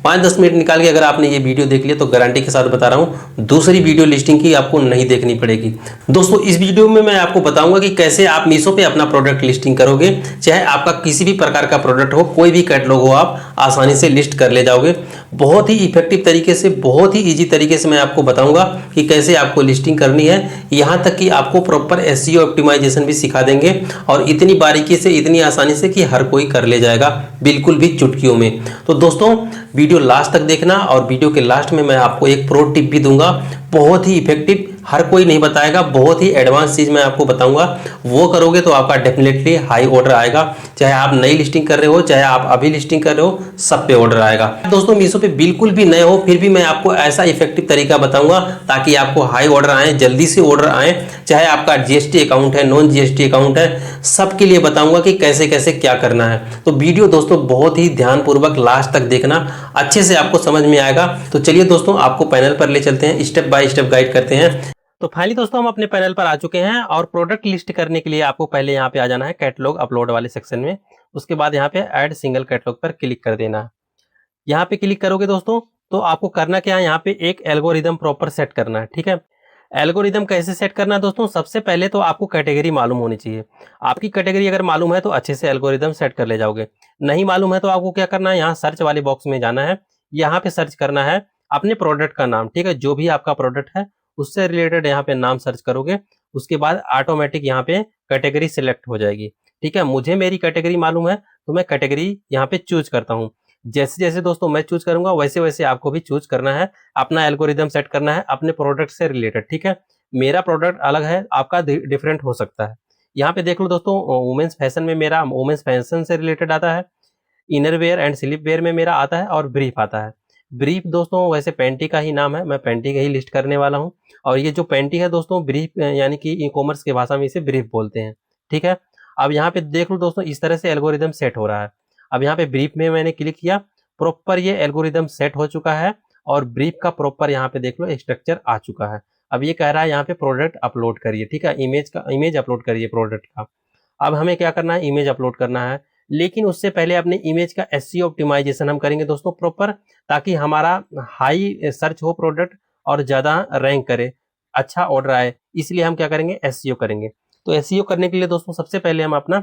5-10 minute निकाल के अगर आपने ये वीडियो देख लिया तो गारंटी के साथ बता रहा हूँ दूसरी वीडियो लिस्टिंग की आपको नहीं देखनी पड़ेगी। दोस्तों इस वीडियो में मैं आपको बताऊंगा कि कैसे आप मीशो पे अपना प्रोडक्ट लिस्टिंग करोगे। चाहे आपका किसी भी प्रकार का प्रोडक्ट हो, कोई भी कैटलॉग हो, आप आसानी से लिस्ट कर ले जाओगे। बहुत ही इफेक्टिव तरीके से, बहुत ही ईजी तरीके से मैं आपको बताऊंगा कि कैसे आपको लिस्टिंग करनी है। यहाँ तक कि आपको प्रॉपर एसईओ ऑप्टिमाइजेशन भी सिखा देंगे और इतनी बारीकी से, इतनी आसानी से कि हर कोई कर ले जाएगा बिल्कुल भी चुटकियों में। तो दोस्तों वीडियो लास्ट तक देखना और वीडियो के लास्ट में मैं आपको एक प्रो टिप भी दूंगा, बहुत ही इफेक्टिव, हर कोई नहीं बताएगा, बहुत ही एडवांस चीज मैं आपको बताऊंगा। वो करोगे तो आपका डेफिनेटली हाई ऑर्डर आएगा। चाहे आप नई लिस्टिंग कर रहे हो, चाहे आप अभी लिस्टिंग कर रहे हो, सब पे ऑर्डर आएगा। दोस्तों मीशो पे बिल्कुल भी नए हो फिर भी मैं आपको ऐसा इफेक्टिव तरीका बताऊंगा ताकि आपको हाई ऑर्डर आए, जल्दी से ऑर्डर आए। चाहे आपका जीएसटी अकाउंट है, नॉन जीएसटी अकाउंट है, सबके लिए बताऊंगा कि कैसे कैसे क्या करना है। तो वीडियो दोस्तों बहुत ही ध्यानपूर्वक लास्ट तक देखना, अच्छे से आपको समझ में आएगा। तो चलिए दोस्तों आपको पैनल पर ले चलते हैं, स्टेप बाय स्टेप गाइड करते हैं। तो फाइनली दोस्तों हम अपने पैनल पर आ चुके हैं और प्रोडक्ट लिस्ट करने के लिए आपको पहले यहाँ पे आ जाना है कैटलॉग अपलोड वाले सेक्शन में। उसके बाद यहाँ पे ऐड सिंगल कैटलॉग पर क्लिक कर देना। यहाँ पे क्लिक करोगे दोस्तों तो आपको करना क्या है, यहाँ पे एक एल्गोरिदम प्रॉपर सेट करना है। ठीक है, एल्गोरिदम कैसे सेट करना है दोस्तों, सबसे पहले तो आपको कैटेगरी मालूम होनी चाहिए। आपकी कैटेगरी अगर मालूम है तो अच्छे से एल्गोरिदम सेट कर ले जाओगे। नहीं मालूम है तो आपको क्या करना है, यहाँ सर्च वाले बॉक्स में जाना है, यहाँ पे सर्च करना है अपने प्रोडक्ट का नाम। ठीक है, जो भी आपका प्रोडक्ट है उससे रिलेटेड यहाँ पे नाम सर्च करोगे। उसके बाद ऑटोमेटिक यहाँ पे कैटेगरी सिलेक्ट हो जाएगी। ठीक है, मुझे मेरी कैटेगरी मालूम है तो मैं कैटेगरी यहाँ पे चूज करता हूँ। जैसे जैसे दोस्तों मैं चूज करूंगा वैसे वैसे आपको भी चूज करना है, अपना एल्गोरिदम सेट करना है अपने प्रोडक्ट से रिलेटेड। ठीक है, मेरा प्रोडक्ट अलग है, आपका डिफरेंट हो सकता है। यहाँ पे देख लो दोस्तों, वुमेन्स फैशन में मेरा वुमेन्स फैशन से रिलेटेड आता है, inner wear and sleep wear में मेरा आता है और ब्रीफ आता है। ब्रीफ दोस्तों वैसे पैंटी का ही नाम है, मैं पैंटी का ही लिस्ट करने वाला हूँ। और ये जो पैंटी है दोस्तों ब्रीफ यानी कि ई कॉमर्स की भाषा में इसे ब्रीफ बोलते हैं। ठीक है, अब यहाँ पे देख लो दोस्तों इस तरह से एल्गोरिदम सेट हो रहा है। अब यहाँ पे ब्रीफ में मैंने क्लिक किया, प्रॉपर ये एल्गोरिदम सेट हो चुका है और ब्रीफ का प्रॉपर यहाँ पे देख लो स्ट्रक्चर आ चुका है। अब ये कह रहा है यहाँ पे प्रोडक्ट अपलोड करिए। ठीक है, इमेज अपलोड करिए प्रोडक्ट का। अब हमें क्या करना है, इमेज अपलोड करना है, लेकिन उससे पहले अपने इमेज का एसईओ ऑप्टिमाइजेशन हम करेंगे दोस्तों प्रॉपर, ताकि हमारा हाई सर्च हो प्रोडक्ट और ज्यादा रैंक करे, अच्छा ऑर्डर आए। इसलिए हम क्या करेंगे, एसईओ करेंगे। तो एसईओ करने के लिए दोस्तों सबसे पहले हम अपना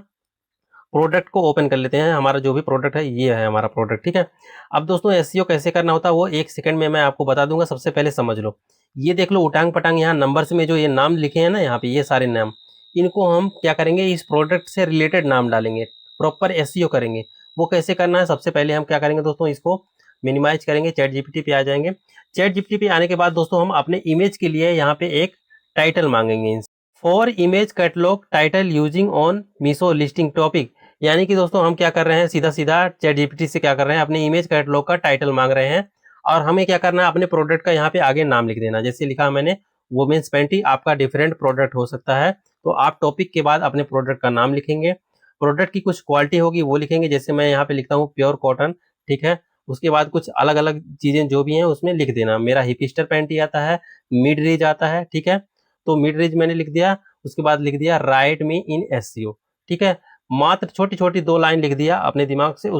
प्रोडक्ट को ओपन कर लेते हैं। हमारा जो भी प्रोडक्ट है ये है हमारा प्रोडक्ट। ठीक है, अब दोस्तों एसईओ कैसे करना होता है वो 1 सेकंड में मैं आपको बता दूंगा। सबसे पहले समझ लो, ये देख लो उटांग पटांग यहाँ नंबर्स में जो ये नाम लिखे हैं ना, यहाँ पे ये सारे नाम, इनको हम क्या करेंगे, इस प्रोडक्ट से रिलेटेड नाम डालेंगे, प्रॉपर एसईओ करेंगे। वो कैसे करना है, सबसे पहले हम क्या करेंगे दोस्तों, इसको मिनिमाइज करेंगे, चैट जीपीटी पे आ जाएंगे। चैट जीपीटी पे आने के बाद दोस्तों हम अपने इमेज के लिए यहाँ पे एक टाइटल मांगेंगे, for image catalogue title using on Meesho listing topic. यानी कि दोस्तों हम क्या कर रहे हैं, सीधा सीधा चैट जीपीटी से क्या कर रहे हैं, अपने इमेज कैटलॉग का टाइटल मांग रहे हैं और हमें क्या करना है, अपने प्रोडक्ट का यहाँ पे आगे नाम लिख देना। जैसे लिखा मैंने वुमेन्स पैंटी, आपका डिफरेंट प्रोडक्ट हो सकता है, तो आप टॉपिक के बाद अपने प्रोडक्ट का नाम लिखेंगे। प्रोडक्ट की कुछ क्वालिटी होगी वो लिखेंगे, जैसे मैं यहाँ पे लिखता हूँ प्योर कॉटन। ठीक है, उसके बाद कुछ अलग अलग चीजें जो भी हैं उसमें लिख देना। मेरा हिपिस्टर पैंटी आता है, मिड रेंज आता है। ठीक है, तो मिड रेंज मैंने लिख दिया। उसके बाद लिख दिया राइट मी इन एसईओ। ठीक है, मात्र छोटी छोटी 2 लाइन लिख दिया अपने दिमाग से।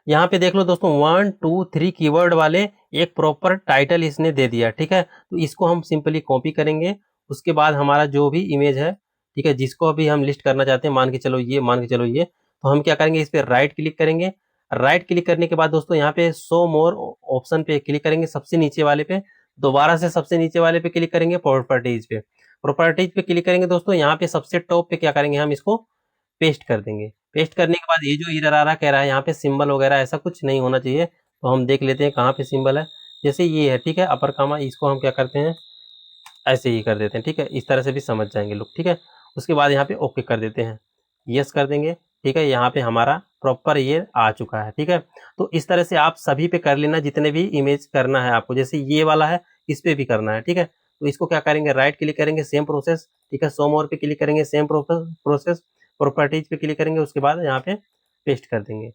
यहाँ पे देख लो दोस्तों 1 2 3 कीवर्ड वाले एक प्रॉपर टाइटल इसने दे दिया। ठीक है, तो इसको हम सिंपली कॉपी करेंगे। उसके बाद हमारा जो भी इमेज है, ठीक है, जिसको अभी हम लिस्ट करना चाहते हैं, मान के चलो ये, तो हम क्या करेंगे, इस पर राइट क्लिक करेंगे। राइट क्लिक करने के बाद दोस्तों यहाँ पे शो मोर ऑप्शन पे क्लिक करेंगे, सबसे नीचे वाले पे। दोबारा से सबसे नीचे वाले पे क्लिक करेंगे, प्रॉपर्टीज पे। प्रॉपर्टीज पे क्लिक करेंगे दोस्तों, यहाँ पे सबसे टॉप पे क्या करेंगे, हम इसको पेस्ट कर देंगे। पेस्ट करने के बाद ये जो एरर आ रहा कह रहा है यहाँ पे सिंबल वगैरह ऐसा कुछ नहीं होना चाहिए, तो हम देख लेते हैं कहाँ पे सिंबल है। जैसे ये है, ठीक है, अपर कामा, इसको हम क्या करते हैं, ऐसे ही कर देते हैं। ठीक है, इस तरह से भी समझ जाएंगे लोग। ठीक है, उसके बाद यहाँ पे ओके कर देते हैं, यस कर देंगे। ठीक है, यहाँ पे हमारा प्रॉपर ये आ चुका है। ठीक है, तो इस तरह से आप सभी पे कर लेना, जितने भी इमेज करना है आपको। जैसे ये वाला है, इस पे भी करना है। ठीक है, तो इसको क्या करेंगे, राइट क्लिक करेंगे, सेम प्रोसेस। ठीक है, शो मोर पे क्लिक करेंगे, सेम प्रोसेस। प्रॉपर्टीज पे क्लिक करेंगे, उसके बाद यहाँ पे पेस्ट कर देंगे।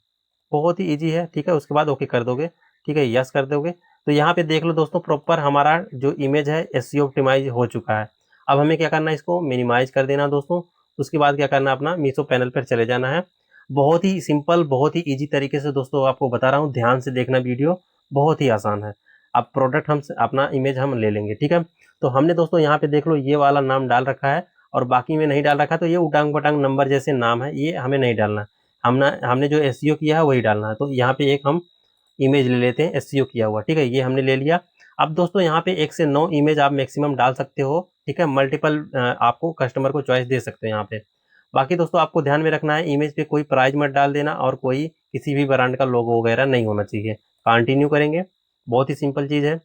बहुत ही ईजी है। ठीक है, उसके बाद ओके कर दोगे। ठीक है, यस कर दोगे। तो यहाँ पे देख लो दोस्तों प्रॉपर हमारा जो इमेज है एसईओ ऑप्टिमाइज हो चुका है। अब हमें क्या करना है, इसको मिनिमाइज कर देना दोस्तों। उसके बाद क्या करना, अपना मीशो पैनल पर चले जाना है। बहुत ही सिंपल, बहुत ही ईजी तरीके से दोस्तों आपको बता रहा हूँ, ध्यान से देखना वीडियो, बहुत ही आसान है। अब प्रोडक्ट हम अपना इमेज हम ले लेंगे, ठीक है। तो हमने दोस्तों यहाँ पे देख लो ये वाला नाम डाल रखा है और बाकी में नहीं डाल रखा, तो ये उटांग पटांग नंबर जैसे नाम है ये हमें नहीं डालना है। हमने जो एसईओ किया है वही डालना है। तो यहाँ पे एक हम इमेज ले लेते हैं एसईओ किया हुआ, ठीक है, ये हमने ले लिया। अब दोस्तों यहाँ पे 1 से 9 इमेज आप मैक्सिमम डाल सकते हो, ठीक है। मल्टीपल आपको कस्टमर को चॉइस दे सकते हो यहाँ पे। बाकी दोस्तों आपको ध्यान में रखना है इमेज पे कोई प्राइस मत डाल देना और कोई किसी भी ब्रांड का लोगो वगैरह नहीं होना चाहिए। कंटिन्यू करेंगे, बहुत ही सिंपल चीज़ है।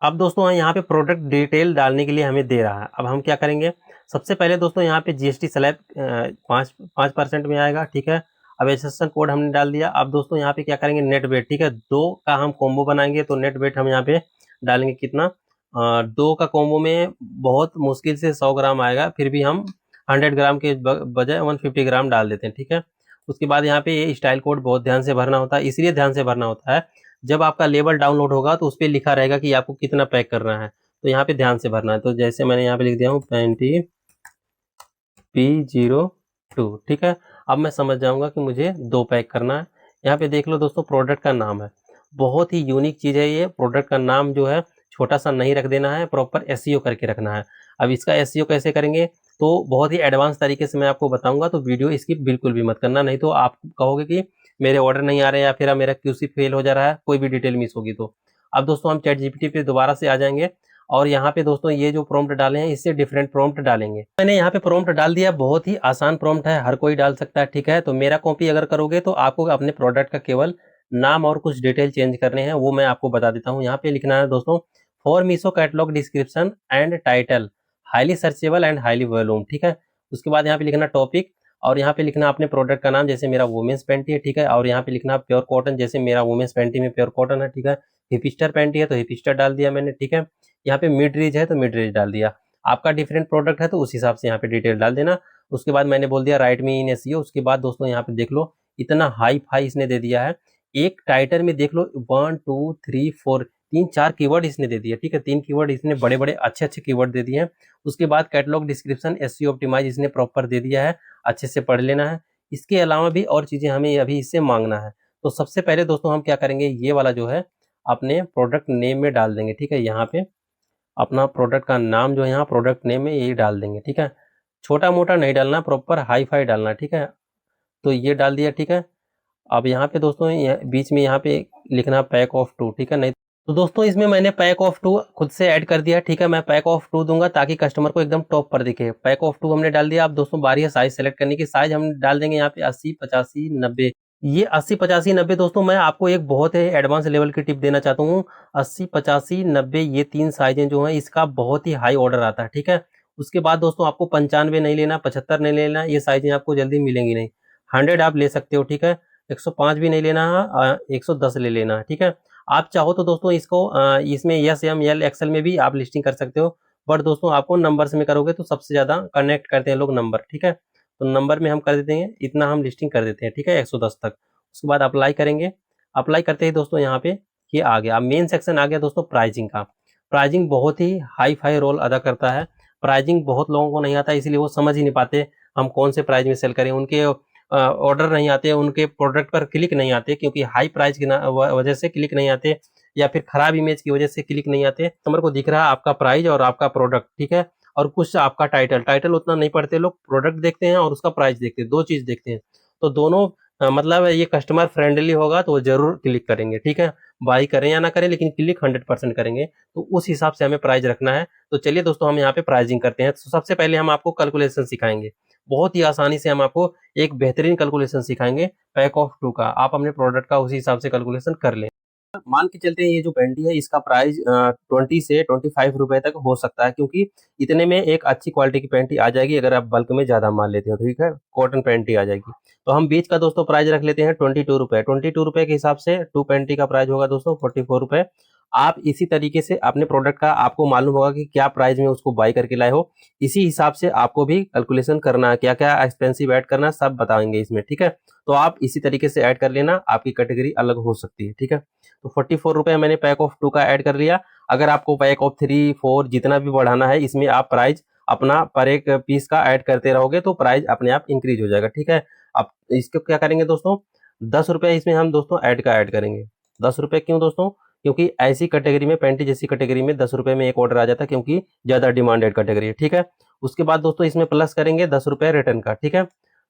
अब दोस्तों यहाँ पे प्रोडक्ट डिटेल डालने के लिए हमें दे रहा है। अब हम क्या करेंगे, सबसे पहले दोस्तों यहाँ पे जीएसटी स्लैब 5% में आएगा, ठीक है। अब एसएसएन कोड हमने डाल दिया। अब दोस्तों यहाँ पे क्या करेंगे, नेट वेट, ठीक है, 2 का हम कॉम्बो बनाएंगे तो नेट वेट हम यहाँ पे डालेंगे कितना, 2 का कॉम्बो में बहुत मुश्किल से 100 ग्राम आएगा, फिर भी हम 100 ग्राम के बजाय 150 ग्राम डाल देते हैं, ठीक है। उसके बाद यहाँ पे ये स्टाइल कोड बहुत ध्यान से भरना होता है, इसलिए ध्यान से भरना होता है जब आपका लेबल डाउनलोड होगा तो उस पर लिखा रहेगा कि आपको कितना पैक करना है, तो यहाँ पे ध्यान से भरना है। तो जैसे मैंने यहाँ पे लिख दिया हूँ 20 P02, ठीक है। अब मैं समझ जाऊंगा कि मुझे 2 पैक करना है। यहाँ पे देख लो दोस्तों प्रोडक्ट का नाम है, बहुत ही यूनिक चीज़ है ये। प्रोडक्ट का नाम जो है छोटा सा नहीं रख देना है, प्रॉपर एसईओ करके रखना है। अब इसका एसईओ कैसे करेंगे तो बहुत ही एडवांस तरीके से मैं आपको बताऊंगा, तो वीडियो स्किप बिल्कुल भी मत करना, नहीं तो आप कहोगे कि मेरे ऑर्डर नहीं आ रहे या फिर मेरा क्यूसी फेल हो जा रहा है, कोई भी डिटेल मिस होगी तो। अब दोस्तों हम चैट जीपीटी पे दोबारा से आ जाएंगे और यहाँ पे दोस्तों ये जो प्रॉम्प्ट डाले हैं इससे डिफरेंट प्रॉम्प्ट डालेंगे। मैंने यहाँ पे प्रॉम्प्ट डाल दिया, बहुत ही आसान प्रॉम्प्ट है, हर कोई डाल सकता है, ठीक है। तो मेरा कॉपी अगर करोगे तो आपको अपने प्रोडक्ट का केवल नाम और कुछ डिटेल चेंज करने हैं, वो मैं आपको बता देता हूँ। यहाँ पे लिखना है दोस्तों, for Meesho catalogue description and title highly searchable and highly volume, ठीक है। उसके बाद यहाँ पे लिखना टॉपिक और यहाँ पे लिखना अपने प्रोडक्ट का नाम, जैसे मेरा वुमेन्स पैंटी है, ठीक है। और यहाँ पे लिखना प्योर कॉटन, जैसे मेरा वुमेन्स पैंटी में प्योर कॉटन है, ठीक है। हिपिस्टर पैंटी है तो हिपिस्टर डाल दिया मैंने, ठीक है। यहाँ पे मिड रेंज है तो मिड रेंज डाल दिया। आपका डिफरेंट प्रोडक्ट है तो उस हिसाब से यहाँ पे डिटेल डाल देना। उसके बाद मैंने बोल दिया राइट मी इन एसईओ। उसके बाद दोस्तों यहाँ पे देख लो इतना हाई फाई इसने दे दिया है, एक टाइटल में देख लो 1 2 3 4 3 4 कीवर्ड इसने दे दिया, ठीक है। 3 कीवर्ड इसने बड़े बड़े अच्छे कीवर्ड दे दिए हैं। उसके बाद कैटलॉग डिस्क्रिप्शन एसईओ ऑप्टिमाइज इसने प्रॉपर दे दिया है, अच्छे से पढ़ लेना है। इसके अलावा भी और चीजें हमें अभी इससे मांगना है। तो सबसे पहले दोस्तों हम क्या करेंगे, ये वाला जो है अपने प्रोडक्ट नेम में डाल देंगे, ठीक है। यहाँ पे अपना प्रोडक्ट का नाम जो है यहाँ प्रोडक्ट नेम में यही डाल देंगे, ठीक है। छोटा मोटा नहीं डालना, प्रॉपर हाई फाई डालना, ठीक है। तो ये डाल दिया, ठीक है। अब यहाँ पे दोस्तों बीच में यहाँ पे लिखना पैक ऑफ 2, ठीक है। नहीं तो दोस्तों इसमें मैंने पैक ऑफ 2 खुद से ऐड कर दिया, ठीक है। मैं पैक ऑफ 2 दूंगा ताकि कस्टमर को एकदम टॉप पर दिखे। पैक ऑफ 2 हमने डाल दिया। अब दोस्तों बारी है साइज सेलेक्ट करने की। साइज हम डाल देंगे यहाँ पे 80 85 90। ये 80 85 90 दोस्तों मैं आपको एक बहुत ही एडवांस लेवल की टिप देना चाहता हूँ। 80 85 90 ये 3 साइजें जो हैं इसका बहुत ही हाई ऑर्डर आता है, ठीक है। उसके बाद दोस्तों आपको 95 नहीं लेना, 75 नहीं लेना, ये साइजें आपको जल्दी मिलेंगी नहीं। 100 आप ले सकते हो, ठीक है। 105 भी नहीं लेना है, 110 ले लेना है, ठीक है। आप चाहो तो दोस्तों इसको इसमें एस एम एल एक्सएल में भी आप लिस्टिंग कर सकते हो, बट दोस्तों आपको नंबर्स में करोगे तो सबसे ज़्यादा कनेक्ट करते हैं लोग नंबर, ठीक है। तो नंबर में हम कर देते हैं, इतना हम लिस्टिंग कर देते हैं, ठीक है, 110 तक। उसके बाद अप्लाई करेंगे। अप्लाई करते ही दोस्तों यहाँ पे ये आ गया। अब मेन सेक्शन आ गया दोस्तों प्राइजिंग का। प्राइजिंग बहुत ही हाई फाई रोल अदा करता है। प्राइजिंग बहुत लोगों को नहीं आता, इसलिए वो समझ ही नहीं पाते हम कौन से प्राइस में सेल करें। उनके ऑर्डर नहीं आते, उनके प्रोडक्ट पर क्लिक नहीं आते, क्योंकि हाई प्राइस की वजह से क्लिक नहीं आते, या फिर खराब इमेज की वजह से क्लिक नहीं आते। कस्टमर को दिख रहा है आपका प्राइस और आपका प्रोडक्ट, ठीक है, और कुछ आपका टाइटल उतना नहीं पढ़ते लोग, प्रोडक्ट देखते हैं और उसका प्राइस देखते हैं, 2 चीज देखते हैं। तो दोनों मतलब ये कस्टमर फ्रेंडली होगा तो वो जरूर क्लिक करेंगे, ठीक है। बाई करें या ना करें लेकिन क्लिक 100% करेंगे, तो उस हिसाब से हमें प्राइस रखना है। तो चलिए दोस्तों हम यहाँ पे प्राइसिंग करते हैं। तो सबसे पहले हम आपको कैलकुलेशन सिखाएंगे, बहुत ही आसानी से हम आपको एक बेहतरीन कैलकुलेशन सिखाएंगे पैक ऑफ 2 का। आप अपने प्रोडक्ट का उसी हिसाब से कैलकुलेशन कर लें। मान के चलते हैं ये जो पैंटी है इसका प्राइस 20 से 25 रुपए तक हो सकता है, क्योंकि इतने में एक अच्छी क्वालिटी की पैंटी आ जाएगी अगर आप बल्क में ज्यादा माल लेते हो, ठीक है, कॉटन पैंटी आ जाएगी। तो हम बीच का दोस्तों प्राइस रख लेते हैं 22 रुपए। 22 रुपए के हिसाब से 2 पैंटी का प्राइस होगा दोस्तों 44 रुपए। आप इसी तरीके से अपने प्रोडक्ट का आपको मालूम होगा कि क्या प्राइस में उसको बाय करके लाए हो, इसी हिसाब से आपको भी कैलकुलेशन करना है, क्या क्या एक्सपेंसिव ऐड करना है सब बताएंगे इसमें, ठीक है। तो आप इसी तरीके से ऐड कर लेना, आपकी कैटेगरी अलग हो सकती है, ठीक है। तो 44 रुपए मैंने पैक ऑफ 2 का ऐड कर लिया। अगर आपको पैक ऑफ 3 4 जितना भी बढ़ाना है इसमें आप प्राइस अपना पर एक पीस का ऐड करते रहोगे तो प्राइस अपने आप इंक्रीज हो जाएगा, ठीक है। अब इसको क्या करेंगे दोस्तों, 10 रुपए इसमें हम दोस्तों ऐड करेंगे। 10 रुपये क्यों दोस्तों? क्योंकि ऐसी कैटेगरी में, पैंटी जैसी कैटेगरी में 10 रुपये में एक ऑर्डर आ जाता है, क्योंकि ज़्यादा डिमांडेड कैटेगरी है। ठीक है, उसके बाद दोस्तों इसमें प्लस करेंगे 10 रुपये रिटर्न का। ठीक है,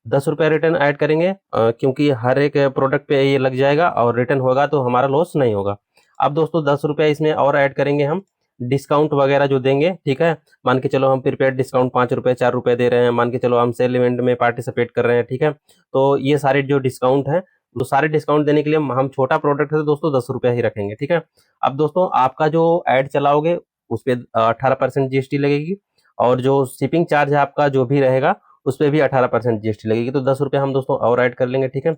10 रुपये रिटर्न ऐड करेंगे, क्योंकि हर एक प्रोडक्ट पे ये लग जाएगा और रिटर्न होगा तो हमारा लॉस नहीं होगा। अब दोस्तों 10 रुपये इसमें और ऐड करेंगे हम, डिस्काउंट वगैरह जो देंगे। ठीक है, मान के चलो हम प्रीपेड डिस्काउंट 5 रुपये 4 रुपये दे रहे हैं, मान के चलो हम सेल इवेंट में पार्टिसिपेट कर रहे हैं। ठीक है, तो ये सारे जो डिस्काउंट हैं, तो सारे डिस्काउंट देने के लिए हम छोटा प्रोडक्ट है तो दोस्तों 10 रुपये ही रखेंगे। ठीक है, अब दोस्तों आपका जो ऐड चलाओगे उस पर 18% जीएसटी लगेगी, और जो शिपिंग चार्ज है आपका जो भी रहेगा उस पर भी 18% जीएसटी लगेगी। तो 10 रुपये हम दोस्तों और ऐड कर लेंगे। ठीक है,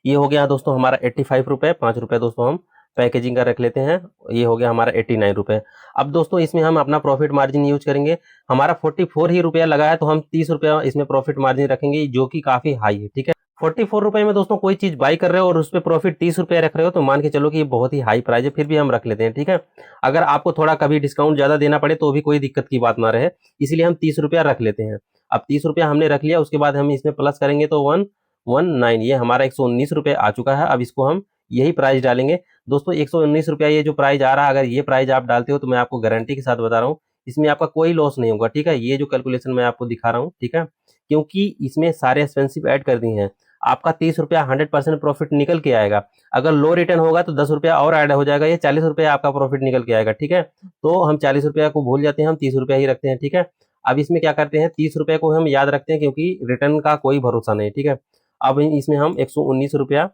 ये हो गया दोस्तों हमारा 85 रुपये, 5 रुपये दोस्तों हम पैकेजिंग का रख लेते हैं, ये हो गया हमारा 89 रुपये। अब दोस्तों इसमें हम अपना प्रॉफिट मार्जिन यूज करेंगे, हमारा 44 ही रुपया लगा है तो हम 30 रुपया इसमें प्रॉफिट मार्जिन रखेंगे, जो कि काफी हाई है। ठीक है, 44 रुपये में दोस्तों कोई चीज बाई कर रहे हो और उस पर प्रॉफिट 30 रुपये रख रहे हो तो मान के चलो कि ये बहुत ही हाई प्राइस है, फिर भी हम रख लेते हैं। ठीक है, अगर आपको थोड़ा कभी डिस्काउंट ज्यादा देना पड़े तो भी कोई दिक्कत की बात ना रहे, इसलिए हम 30 रुपया रख लेते हैं। अब 30 रुपया हमने रख लिया, उसके बाद हम इसमें प्लस करेंगे तो 119, ये हमारा 119 रुपये आ चुका है। अब इसको हम यही प्राइस डालेंगे दोस्तों, 119 रुपया ये जो प्राइस आ रहा है, अगर ये प्राइस आप डालते हो तो मैं आपको गारंटी के साथ बता रहा हूँ इसमें आपका कोई लॉस नहीं होगा। ठीक है, ये जो कैलकुलेशन मैं आपको दिखा रहा हूँ, ठीक है, क्योंकि इसमें सारे एक्सपेंसिव ऐड कर दिए हैं। आपका 30 रुपया 100% प्रॉफिट निकल के आएगा। अगर लो रिटर्न होगा तो 10 रुपया और ऐड हो जाएगा, ये 40 रुपया आपका प्रॉफिट निकल के आएगा। ठीक है, तो हम 40 रुपया को भूल जाते हैं, हम 30 रुपया ही रखते हैं। ठीक है, अब इसमें क्या करते हैं, 30 रुपये को हम याद रखते हैं क्योंकि रिटर्न का कोई भरोसा नहीं। ठीक है, अब इसमें हम 119 रुपया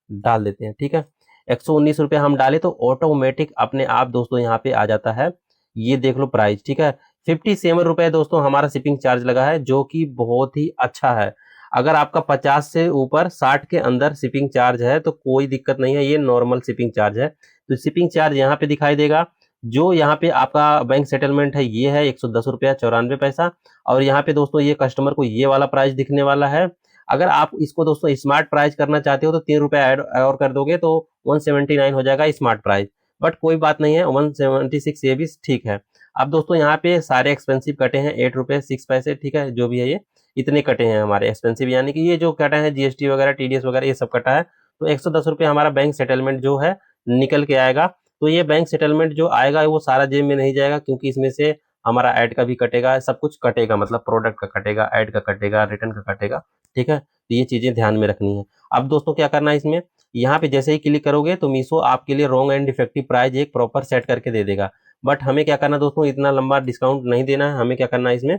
डाल देते हैं। ठीक है, 119 रुपया हम डाले तो ऑटोमेटिक अपने आप दोस्तों यहाँ पे आ जाता है, ये देख लो प्राइस। ठीक है, 57 रुपये दोस्तों हमारा शिपिंग चार्ज लगा है, जो कि बहुत ही अच्छा है। अगर आपका 50 से ऊपर 60 के अंदर शिपिंग चार्ज है तो कोई दिक्कत नहीं है, ये नॉर्मल शिपिंग चार्ज है। तो शिपिंग चार्ज यहाँ पे दिखाई देगा, जो यहाँ पे आपका बैंक सेटलमेंट है ये है 110 रुपया 94 पैसा, और यहाँ पे दोस्तों ये कस्टमर को ये वाला प्राइस दिखने वाला है। अगर आप इसको दोस्तों स्मार्ट प्राइस करना चाहते हो तो 3 रुपया ऐड और कर दोगे तो 179 हो जाएगा स्मार्ट प्राइस, बट कोई बात नहीं है, 176 ये भी ठीक है। अब दोस्तों यहाँ पे सारे एक्सपेंसिव कटे हैं 8 रुपये 6 पैसे। ठीक है, जो भी है ये इतने कटे हैं हमारे एक्सपेंसिव, यानी कि ये जो कटा है जीएसटी वगैरह टीडीएस वगैरह ये सब कटा है, तो 110 रुपये हमारा बैंक सेटलमेंट जो है निकल के आएगा। तो ये बैंक सेटलमेंट जो आएगा वो सारा जेब में नहीं जाएगा, क्योंकि इसमें से हमारा ऐड का भी कटेगा, सब कुछ कटेगा, मतलब प्रोडक्ट का कटेगा, ऐड का कटेगा, रिटर्न का कटेगा। ठीक है, तो ये चीजें ध्यान में रखनी है। अब दोस्तों क्या करना है, इसमें यहाँ पे जैसे ही क्लिक करोगे तो मीशो आपके लिए रॉन्ग एंड डिफेक्टिव प्राइस एक प्रॉपर सेट करके दे देगा, बट हमें क्या करना है दोस्तों, इतना लंबा डिस्काउंट नहीं देना है, हमें क्या करना है इसमें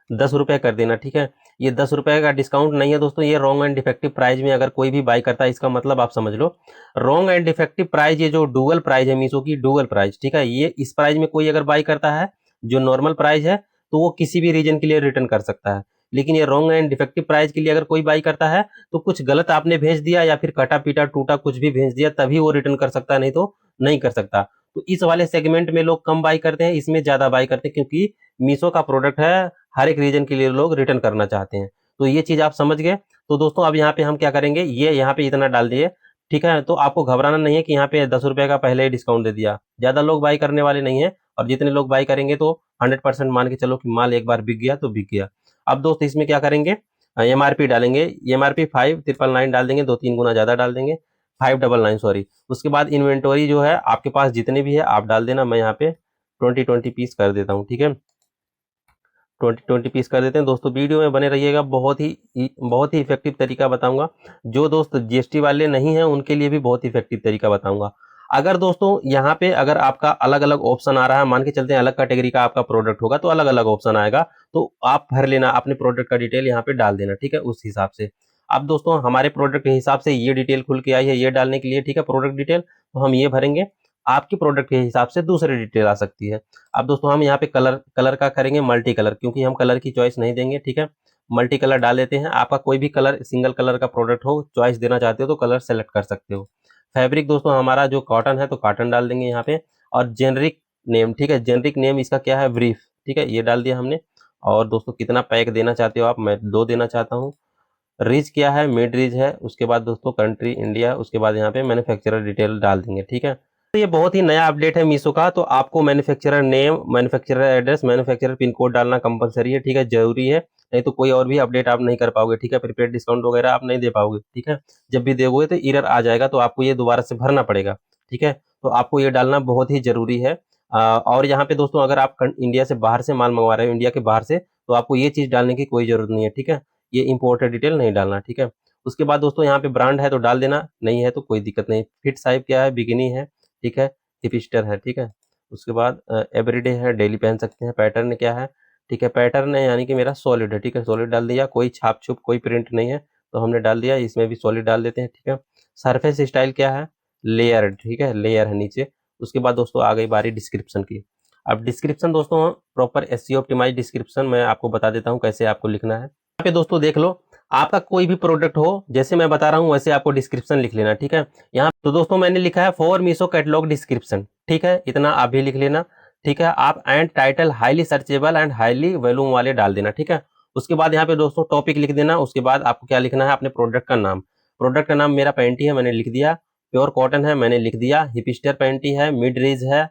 10 रुपये कर देना। ठीक है, ये 10 रुपये का डिस्काउंट नहीं है दोस्तों, ये रॉन्ग एंड डिफेक्टिव प्राइस में अगर कोई भी बाई करता है, इसका मतलब आप समझ लो रॉन्ग एंड डिफेक्टिव प्राइस, ये जो डुअल प्राइस है मीशो की डुअल प्राइस। ठीक है, ये इस प्राइस में कोई अगर बाई करता है जो नॉर्मल प्राइस है तो वो किसी भी रीजन के लिए रिटर्न कर सकता है, लेकिन ये रॉन्ग एंड डिफेक्टिव प्राइस के लिए अगर कोई बाई करता है तो कुछ गलत आपने भेज दिया या फिर कटा पीटा टूटा कुछ भी भेज दिया तभी वो रिटर्न कर सकता है, नहीं तो नहीं कर सकता। तो इस वाले सेगमेंट में लोग कम बाई करते हैं, इसमें ज्यादा बाई करते हैं, क्योंकि मीशो का प्रोडक्ट है, हर एक रीजन के लिए लोग रिटर्न करना चाहते हैं। तो ये चीज आप समझ गए। तो दोस्तों अब यहाँ पे हम क्या करेंगे, ये यहाँ पे इतना डाल दिए। ठीक है, तो आपको घबराना नहीं है कि यहाँ पे 10 रुपये का पहले ही डिस्काउंट दे दिया, ज्यादा लोग बाई करने वाले नहीं है, और जितने लोग बाई करेंगे तो 100% मान के चलो कि माल एक बार बिक गया तो बिक गया। अब दोस्त इसमें क्या करेंगे, एमआरपी डालेंगे, एमआरपी 5999 डाल देंगे, 2-3 गुना ज्यादा डाल देंगे, 599 सॉरी। उसके बाद इन्वेंटरी जो है आपके पास जितने भी है आप डाल देना, मैं यहाँ पे 20 पीस कर देता हूँ। ठीक है, 20 पीस कर देते हैं। दोस्तों वीडियो में बने रहिएगा, बहुत ही इफेक्टिव तरीका बताऊंगा, जो दोस्त जीएसटी वाले नहीं हैं उनके लिए भी बहुत इफेक्टिव तरीका बताऊंगा। अगर दोस्तों यहाँ पे अगर आपका अलग अलग ऑप्शन आ रहा है, मान के चलते हैं अलग कैटेगरी का आपका प्रोडक्ट होगा तो अलग अलग ऑप्शन आएगा, तो आप भर लेना अपने प्रोडक्ट का डिटेल यहाँ पे डाल देना। ठीक है, उस हिसाब से। अब दोस्तों हमारे प्रोडक्ट के हिसाब से ये डिटेल खुल के आई है, ये डालने के लिए। ठीक है, प्रोडक्ट डिटेल तो हम ये भरेंगे, आपके प्रोडक्ट के हिसाब से दूसरी डिटेल आ सकती है। अब दोस्तों हम यहाँ पे कलर का करेंगे मल्टी कलर, क्योंकि हम कलर की चॉइस नहीं देंगे। ठीक है, मल्टी कलर डाल देते हैं। आपका कोई भी कलर सिंगल कलर का प्रोडक्ट हो, चॉइस देना चाहते हो तो कलर सेलेक्ट कर सकते हो। फैब्रिक दोस्तों हमारा जो कॉटन है तो कॉटन डाल देंगे यहाँ पे, और जेनरिक नेम। ठीक है, जेनरिक नेम इसका क्या है, ब्रीफ। ठीक है, ये डाल दिया हमने। और दोस्तों कितना पैक देना चाहते हो आप, मैं 2 देना चाहता हूँ। रीच क्या है, मिड रीच है। उसके बाद दोस्तों कंट्री इंडिया, उसके बाद यहाँ पे मैन्युफैक्चरर डिटेल डाल देंगे। ठीक है, तो ये बहुत ही नया अपडेट है मीशो का। तो आपको manufacturer name, manufacturer address, manufacturer pin code डालना कंपलसरी है, ठीक है, जरूरी है। नहीं तो कोई और भी अपडेट आप नहीं कर पाओगे, ठीक है। प्रीपेड डिस्काउंट वगैरह आप नहीं दे पाओगे, ठीक है। जब भी दोगे तो एरर आ जाएगा, तो आपको ये दोबारा से भरना पड़ेगा, ठीक है। तो आपको ये डालना बहुत ही जरूरी है। और यहाँ पे दोस्तों अगर आप इंडिया से बाहर से माल मंगवा रहे हो, इंडिया के बाहर से, तो आपको ये चीज डालने की कोई जरूरत नहीं है, ठीक है। ये इंपोर्टेड डिटेल नहीं डालना, ठीक है। उसके बाद दोस्तों यहाँ पे ब्रांड है तो डाल देना, नहीं है तो कोई दिक्कत नहीं। फिट साइज क्या है, बिकिनी है, ठीक है, हिपस्टर है, ठीक है। उसके बाद एवरीडे है, डेली पहन सकते हैं। पैटर्न क्या है, ठीक है, पैटर्न है यानी कि मेरा सॉलिड है, ठीक है, सॉलिड डाल दिया, कोई छाप छुप कोई प्रिंट नहीं है तो हमने डाल दिया, इसमें भी सॉलिड डाल देते हैं, ठीक है। सरफेस स्टाइल क्या है, लेयर, ठीक है, लेयर है नीचे। उसके बाद दोस्तों आ गई बारी डिस्क्रिप्शन की। अब डिस्क्रिप्शन दोस्तों प्रॉपर एसईओ ऑप्टिमाइज डिस्क्रिप्शन मैं आपको बता देता हूँ कैसे आपको लिखना है। यहाँ पे दोस्तों देख लो, आपका कोई भी प्रोडक्ट हो, जैसे मैं बता रहा हूँ वैसे आपको डिस्क्रिप्शन लिख लेना, ठीक है। यहाँ तो दोस्तों मैंने लिखा है फॉर मीशो कैटलॉग डिस्क्रिप्शन, ठीक है, इतना आप भी लिख लेना, ठीक है। आप and title highly searchable and highly volume वाले डाल देना, ठीक है। उसके बाद यहाँ पे दोस्तों टॉपिक लिख देना। उसके बाद आपको क्या लिखना है, अपने प्रोडक्ट का नाम। प्रोडक्ट का नाम मेरा पैंटी है, मैंने लिख दिया। प्योर कॉटन है, मैंने लिख दिया। हिपस्टर पैंटी है, मिड रेंज है,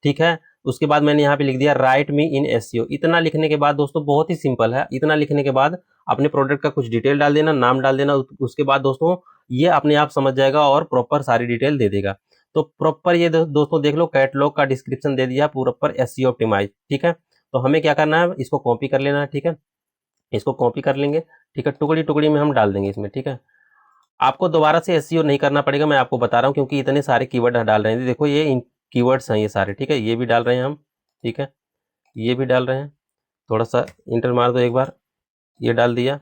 ठीक है। उसके बाद मैंने यहाँ पे लिख दिया राइट मी इन एसईओ। इतना लिखने के बाद दोस्तों बहुत ही सिंपल है। इतना लिखने के बाद अपने प्रोडक्ट का कुछ डिटेल डाल देना, नाम डाल देना। उसके बाद दोस्तों ये अपने आप समझ जाएगा और प्रॉपर सारी डिटेल दे देगा। तो प्रॉपर ये दोस्तों देख लो, कैटलॉग का डिस्क्रिप्शन दे दिया प्रॉपर एसईओ ऑप्टिमाइज, ठीक है। तो हमें क्या करना है, इसको कॉपी कर लेना है, ठीक है। इसको कॉपी कर लेंगे, ठीक है, टुकड़ी टुकड़ी में हम डाल देंगे इसमें, ठीक है। आपको दोबारा से एसईओ नहीं करना पड़ेगा, मैं आपको बता रहा हूँ, क्योंकि इतने सारे कीवर्ड डाल रहे हैं। देखो ये कीवर्ड्स हैं ये सारे, ठीक है, ये भी डाल रहे हैं हम, ठीक है, ये भी डाल रहे हैं। थोड़ा सा इंटर मार दो एक बार, ये डाल दिया।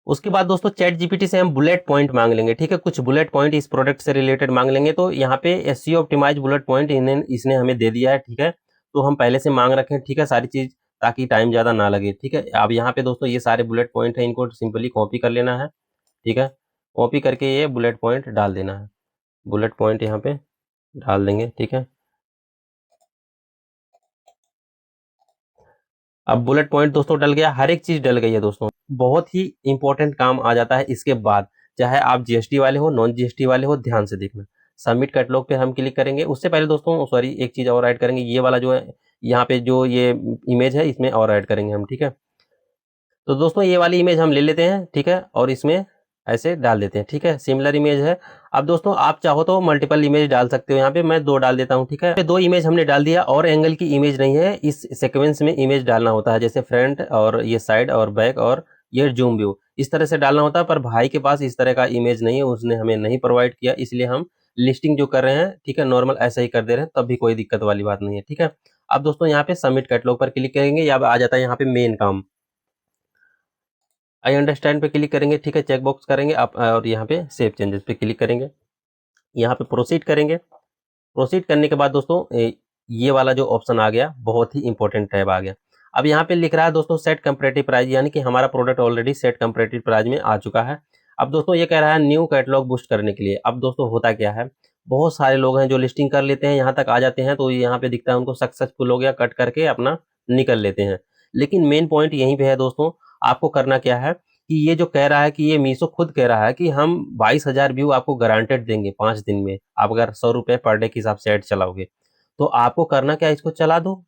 उसके बाद दोस्तों चैट जीपीटी से हम बुलेट पॉइंट मांग लेंगे, ठीक है, कुछ बुलेट पॉइंट इस प्रोडक्ट से रिलेटेड मांग लेंगे। तो यहाँ पे एसईओ ऑप्टिमाइज बुलेट पॉइंट इसने हमें दे दिया है, ठीक है। तो हम पहले से मांग रखे हैं, ठीक है, सारी चीज, ताकि टाइम ज्यादा ना लगे, ठीक है। अब यहाँ पे दोस्तों ये सारे बुलेट पॉइंट है, इनको सिंपली कॉपी कर लेना है, ठीक है। कॉपी करके ये बुलेट पॉइंट डाल देना है, बुलेट पॉइंट यहाँ पे डाल देंगे, ठीक है। अब बुलेट पॉइंट दोस्तों डल गया, हर एक चीज डल गई है दोस्तों। बहुत ही इंपॉर्टेंट काम आ जाता है इसके बाद, चाहे आप जीएसटी वाले हो, नॉन जीएसटी वाले हो, ध्यान से देखना। सबमिट कैटलॉग पे हम क्लिक करेंगे। उससे पहले दोस्तों सॉरी, एक चीज और ऐड करेंगे, ये वाला जो है यहाँ पे जो ये इमेज है इसमें और ऐड करेंगे हम, ठीक है। तो दोस्तों ये वाली इमेज हम ले लेते हैं, ठीक है, और इसमें ऐसे डाल देते हैं, ठीक है, सिमिलर इमेज है। अब दोस्तों आप चाहो तो मल्टीपल इमेज डाल सकते हो, यहाँ पे मैं 2 डाल देता हूँ, ठीक है। 2 इमेज हमने डाल दिया, और एंगल की इमेज नहीं है, इस सीक्वेंस में इमेज डालना होता है, जैसे फ्रंट और ये साइड और बैक और ये जूम व्यू, इस तरह से डालना होता है। पर भाई के पास इस तरह का इमेज नहीं है, उसने हमें नहीं प्रोवाइड किया, इसलिए हम लिस्टिंग जो कर रहे हैं, ठीक है, नॉर्मल ऐसा ही कर दे रहे हैं, तब भी कोई दिक्कत वाली बात नहीं है, ठीक है। अब दोस्तों यहाँ पे सबमिट कैटलॉग पर क्लिक करेंगे, या आ जाता है यहाँ पे मेन काम, आई अंडरस्टैंड पे क्लिक करेंगे, ठीक है, चेक बॉक्स करेंगे आप, और यहाँ पे सेव चेंजेस पे क्लिक करेंगे, यहाँ पे प्रोसीड करेंगे। प्रोसीड करने के बाद दोस्तों ये वाला जो ऑप्शन आ गया, बहुत ही इंपॉर्टेंट टैब आ गया। अब यहाँ पे लिख रहा है दोस्तों सेट कंपैरेटिव प्राइस, यानी कि हमारा product already set comparative price में आ चुका है। अब दोस्तों ये कह रहा है न्यू कैटलॉग बूस्ट करने के लिए। अब दोस्तों होता क्या है, बहुत सारे लोग हैं जो लिस्टिंग कर लेते हैं, यहाँ तक आ जाते हैं, तो यहाँ पे दिखता है उनको सक्सेसफुल हो गया, कट करके अपना निकल लेते हैं। लेकिन मेन पॉइंट यहीं पे है दोस्तों, आपको करना क्या है कि ये जो कह रहा है कि ये मीशो खुद कह रहा है कि हम 22,000 व्यू आपको गारंटेड देंगे 5 दिन में, आप अगर 100 रुपए पर डे के हिसाब से ऐड चलाओगे। तो आपको करना क्या है, इसको चला दो,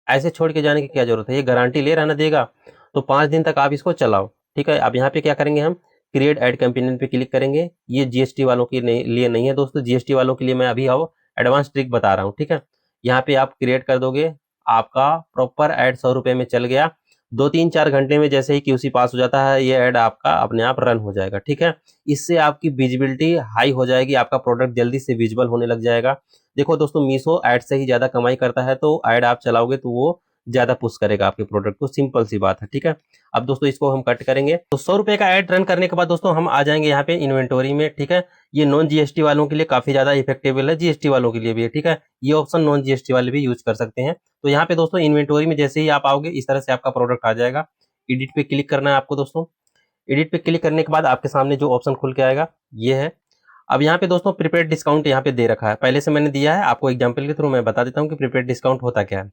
ऐसे छोड़ के जाने की क्या जरूरत है, ये गारंटी ले रहा ना देगा, तो 5 दिन तक आप इसको चलाओ, ठीक है। अब यहाँ पे क्या करेंगे, हम क्रिएट एड कंपेनियन पे क्लिक करेंगे। ये जीएसटी वालों के लिए नहीं है दोस्तों, जीएसटी वालों के लिए मैं अभी आओ एडवांस ट्रिक बता रहा हूँ, ठीक है। यहाँ पे आप क्रिएट कर दोगे, आपका प्रॉपर एड 100 रुपए में चल गया। 2-3-4 घंटे में जैसे ही क्यूसी पास हो जाता है, ये ऐड आपका अपने आप रन हो जाएगा, ठीक है। इससे आपकी विजिबिलिटी हाई हो जाएगी, आपका प्रोडक्ट जल्दी से विजिबल होने लग जाएगा। देखो दोस्तों, मीशो ऐड से ही ज्यादा कमाई करता है, तो ऐड आप चलाओगे तो वो ज्यादा पुश करेगा आपके प्रोडक्ट को, सिंपल सी बात है, ठीक है। अब दोस्तों इसको हम कट करेंगे। तो 100 रुपए का ऐड रन करने के बाद दोस्तों हम आ जाएंगे यहाँ पे इन्वेंटोरी में, ठीक है। ये नॉन जीएसटी वालों के लिए काफी ज्यादा इफेक्टेबल है, जीएसटी वालों के लिए भी है, ठीक है। ये ऑप्शन नॉन जीएसटी वाले भी यूज कर सकते हैं। तो यहाँ पे दोस्तों इन्वेंटोरी में जैसे ही आप आओगे, इस तरह से आपका प्रोडक्ट आ जाएगा। एडिट पे क्लिक करना है आपको दोस्तों। एडिट पे क्लिक करने के बाद आपके सामने जो ऑप्शन खुल के आएगा ये है। अब यहाँ पे दोस्तों प्रीपेड डिस्काउंट यहाँ पे दे रखा है, पहले से मैंने दिया है, आपको एग्जांपल के थ्रू मैं बता देता हूँ कि प्रीपेड डिस्काउंट होता क्या है।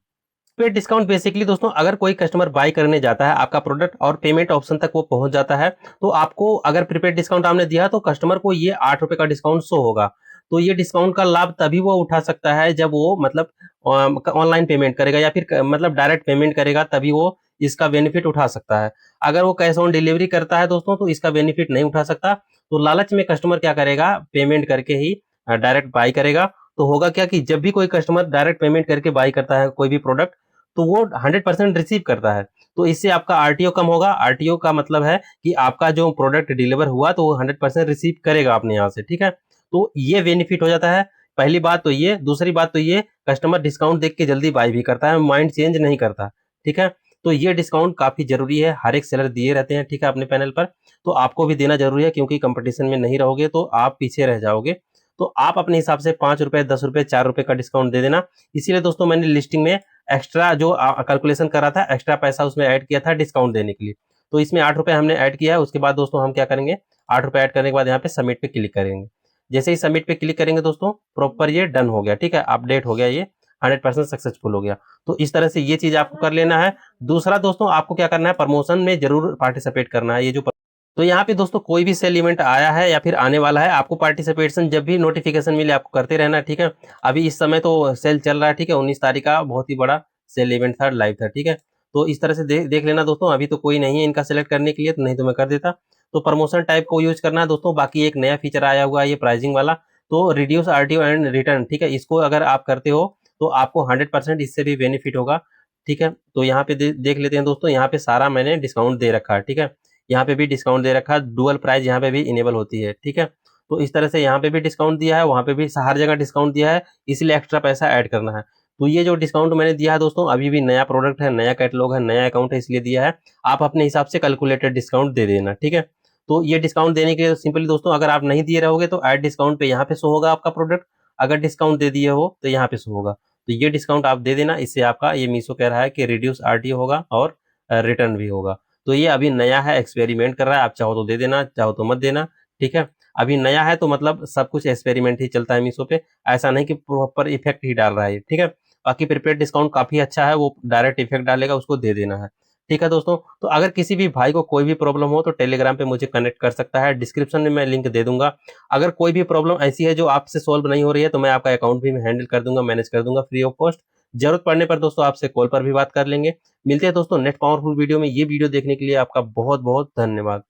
प्रीपेड डिस्काउंट बेसिकली दोस्तों, अगर कोई कस्टमर बाय करने जाता है आपका प्रोडक्ट और पेमेंट ऑप्शन तक वो पहुंच जाता है, तो आपको अगर प्रीपेड डिस्काउंट आपने दिया तो कस्टमर को ये 8 रुपए का डिस्काउंट शो होगा। तो ये डिस्काउंट का लाभ तभी वो उठा सकता है जब वो मतलब ऑनलाइन पेमेंट करेगा या फिर मतलब डायरेक्ट पेमेंट करेगा, तभी वो इसका बेनिफिट उठा सकता है। अगर वो कैश ऑन डिलीवरी करता है दोस्तों तो इसका बेनिफिट नहीं उठा सकता। तो लालच में कस्टमर क्या करेगा, पेमेंट करके ही डायरेक्ट बाई करेगा। तो होगा क्या कि जब भी कोई कस्टमर डायरेक्ट पेमेंट करके बाई करता है कोई भी प्रोडक्ट, तो वो 100% रिसीव करता है। तो इससे आपका आरटीओ कम होगा। आरटीओ का मतलब है कि आपका जो प्रोडक्ट डिलीवर हुआ तो वो 100% रिसीव करेगा अपने यहाँ से, ठीक है। तो ये बेनिफिट हो जाता है। पहली बात तो ये, दूसरी बात तो ये, कस्टमर डिस्काउंट देख के जल्दी बाय भी करता है, माइंड चेंज नहीं करता, ठीक है। तो ये डिस्काउंट काफी जरूरी है, हर एक सेलर दिए रहते हैं, ठीक है, अपने पैनल पर। तो आपको भी देना जरूरी है, क्योंकि कंपटीशन में नहीं रहोगे तो आप पीछे रह जाओगे। तो आप अपने हिसाब से 5 रुपए, 10 रुपए, 4 रुपए का डिस्काउंट दे देना। इसीलिए दोस्तों मैंने लिस्टिंग में एक्स्ट्रा जो कैलकुलेशन कर रहा था, एक्स्ट्रा पैसा उसमें ऐड किया था डिस्काउंट देने के लिए। तो इसमें 8 रुपए हमने ऐड किया है। उसके बाद दोस्तों हम क्या करेंगे, 8 रुपए ऐड करने के बाद यहाँ पे सबमिट पे क्लिक करेंगे। जैसे ही सबमिट पे क्लिक करेंगे दोस्तों, प्रॉपर ये डन हो गया, ठीक है, अपडेट हो गया, ये 100% सक्सेसफुल हो गया। तो इस तरह से ये चीज आपको कर लेना है। दूसरा दोस्तों आपको क्या करना है, प्रमोशन में जरूर पार्टिसिपेट करना है। ये जो तो यहाँ पे दोस्तों कोई भी सेल इवेंट आया है या फिर आने वाला है, आपको पार्टिसिपेशन जब भी नोटिफिकेशन मिले आपको करते रहना है, ठीक है। अभी इस समय तो सेल चल रहा है, ठीक है, 19 तारीख का बहुत ही बड़ा सेल इवेंट था, लाइव था, ठीक है। तो इस तरह से देख लेना दोस्तों। अभी तो कोई नहीं है इनका सेलेक्ट करने के लिए, तो नहीं तो मैं कर देता। तो प्रमोशन टाइप को यूज करना है दोस्तों। बाकी एक नया फीचर आया हुआ है ये प्राइसिंग वाला, तो रिड्यूस आरटीओ एंड रिटर्न, ठीक है, इसको अगर आप करते हो तो आपको 100% इससे भी बेनिफिट होगा, ठीक है। तो यहाँ पे देख लेते हैं दोस्तों, यहाँ पे सारा मैंने डिस्काउंट दे रखा है, ठीक है। यहाँ पे भी डिस्काउंट दे रखा है, डुअल प्राइस यहाँ पे भी इनेबल होती है, ठीक है। तो इस तरह से यहाँ पे भी डिस्काउंट दिया है, वहां पे भी हर जगह डिस्काउंट दिया है, इसलिए एक्स्ट्रा पैसा ऐड करना है। तो ये जो डिस्काउंट मैंने दिया है दोस्तों, अभी भी नया प्रोडक्ट है, नया कैटलॉग है, नया अकाउंट है, इसलिए दिया है। आप अपने हिसाब से कैलकुलेटेड डिस्काउंट दे देना, ठीक है। तो ये डिस्काउंट देने के सिंपली दोस्तों, अगर आप नहीं दिए रहोगे तो ऐड डिस्काउंट पे यहाँ पे शो होगा आपका प्रोडक्ट, अगर डिस्काउंट दे दिए हो तो यहाँ पे शो होगा। तो ये डिस्काउंट आप दे देना, इससे आपका ये मीशो कह रहा है कि रिड्यूस आरटीओ होगा और रिटर्न भी होगा। तो ये अभी नया है, एक्सपेरिमेंट कर रहा है, आप चाहो तो दे देना, चाहो तो मत देना, ठीक है। अभी नया है तो मतलब सब कुछ एक्सपेरिमेंट ही चलता है मीशो पे, ऐसा नहीं कि प्रॉपर इफेक्ट ही डाल रहा है, ठीक है। बाकी प्रीपेड डिस्काउंट काफी अच्छा है, वो डायरेक्ट इफेक्ट डालेगा, उसको दे देना है, ठीक है दोस्तों। तो अगर किसी भी भाई को कोई भी प्रॉब्लम हो तो टेलीग्राम पे मुझे कनेक्ट कर सकता है, डिस्क्रिप्शन में मैं लिंक दे दूंगा। अगर कोई भी प्रॉब्लम ऐसी है जो आपसे सोल्व नहीं हो रही है तो मैं आपका अकाउंट भी हैंडल कर दूंगा, मैनेज कर दूंगा फ्री ऑफ कॉस्ट। जरूरत पड़ने पर दोस्तों आपसे कॉल पर भी बात कर लेंगे। मिलते हैं दोस्तों नेक्स्ट पावरफुल वीडियो में। ये वीडियो देखने के लिए आपका बहुत बहुत धन्यवाद।